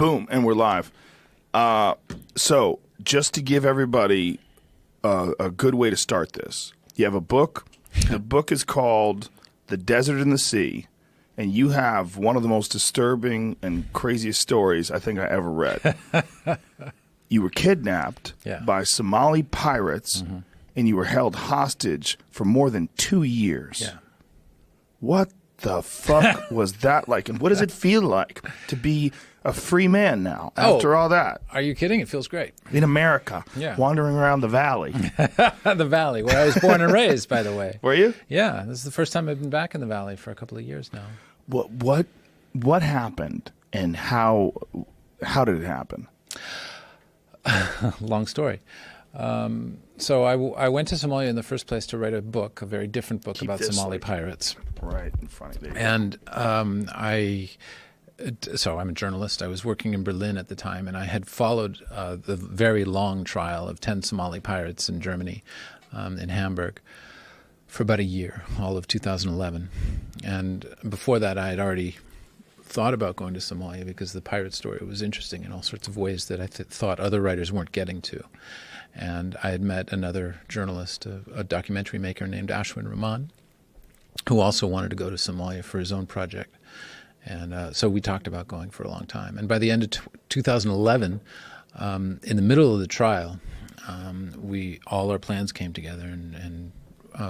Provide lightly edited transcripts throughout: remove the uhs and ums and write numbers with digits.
Boom, and we're live. So, just to give everybody a good way to start this, you have a book. The book is called The Desert and the Sea, and you have one of the most disturbing and craziest stories I think I ever read. You were kidnapped by Somali pirates, and you were held hostage for more than 2 years. Yeah. What the fuck was that like? And what does it feel like to be a free man now after all that? Are you kidding? It feels great. In America, wandering around the valley. The valley, where I was born and raised, by the way. Were you? Yeah, this is the first time I've been back in the valley for a couple of years now. What happened, and how did it happen? Long story. So I went to Somalia in the first place to write a book, a very different book about Somali pirates. Right in front of you. And so I'm a journalist. I was working in Berlin at the time, and I had followed the very long trial of 10 Somali pirates in Germany, in Hamburg, for about a year, all of 2011. And before that, I had already thought about going to Somalia because the pirate story was interesting in all sorts of ways that I thought other writers weren't getting to. And I had met another journalist, a documentary maker named Ashwin Rahman, who also wanted to go to Somalia for his own project. And so we talked about going for a long time. And by the end of 2011, in the middle of the trial, all our plans came together, and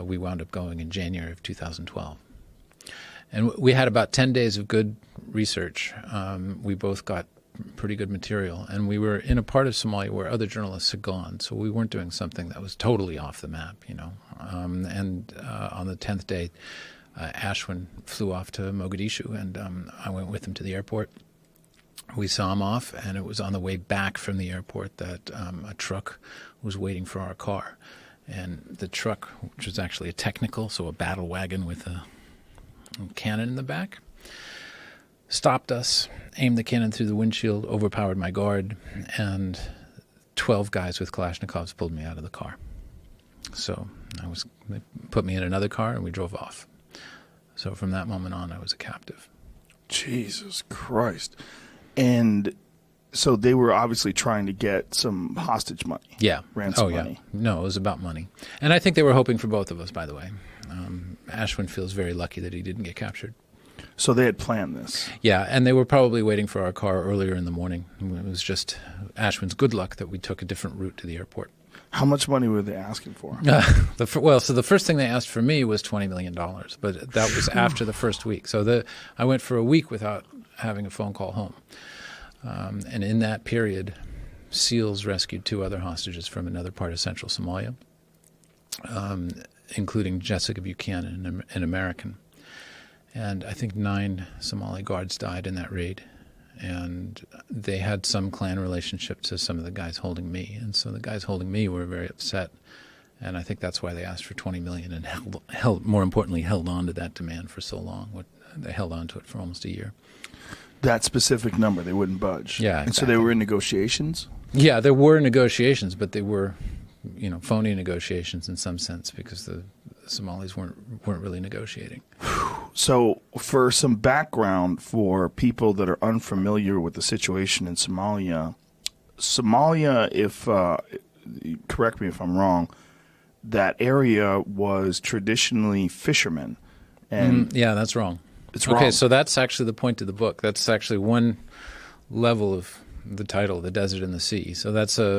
we wound up going in January of 2012. And we had about 10 days of good research. We both got pretty good material, and we were in a part of Somalia where other journalists had gone, so we weren't doing something that was totally off the map, you know. And on the 10th day, Ashwin flew off to Mogadishu, and I went with him to the airport. We saw him off, and it was on the way back from the airport that a truck was waiting for our car. And the truck, which was actually a technical, so a battle wagon with a cannon in the back, stopped us, aimed the cannon through the windshield, overpowered my guard, and 12 guys with Kalashnikovs pulled me out of the car. So they put me in another car, and we drove off. So from that moment on, I was a captive. Jesus Christ. And so they were obviously trying to get some hostage money. Yeah. Ransom money. No, it was about money. And I think they were hoping for both of us, by the way. Ashwin feels very lucky that he didn't get captured. So they had planned this. Yeah, and they were probably waiting for our car earlier in the morning. It was just Ashwin's good luck that we took a different route to the airport. How much money were they asking for? So the first thing they asked for me was $20 million, but that was after the first week. So I went for a week without having a phone call home. And in that period, SEALs rescued 2 other hostages from another part of central Somalia, including Jessica Buchanan, an American. And I think 9 Somali guards died in that raid. And they had some clan relationship to some of the guys holding me. And so the guys holding me were very upset. And I think that's why they asked for $20 million and more importantly, held on to that demand for so long. They held on to it for almost a year. That specific number, they wouldn't budge. Yeah, exactly. And so they were in negotiations? Yeah, there were negotiations, but they were, phony negotiations in some sense because the Somalis weren't really negotiating. So for some background for people that are unfamiliar with the situation in Somalia, if correct me if I'm wrong, that area was traditionally fishermen. And yeah, that's wrong. It's wrong. Okay, so that's actually the point of the book. That's actually one level of the title, The Desert and the Sea. So that's a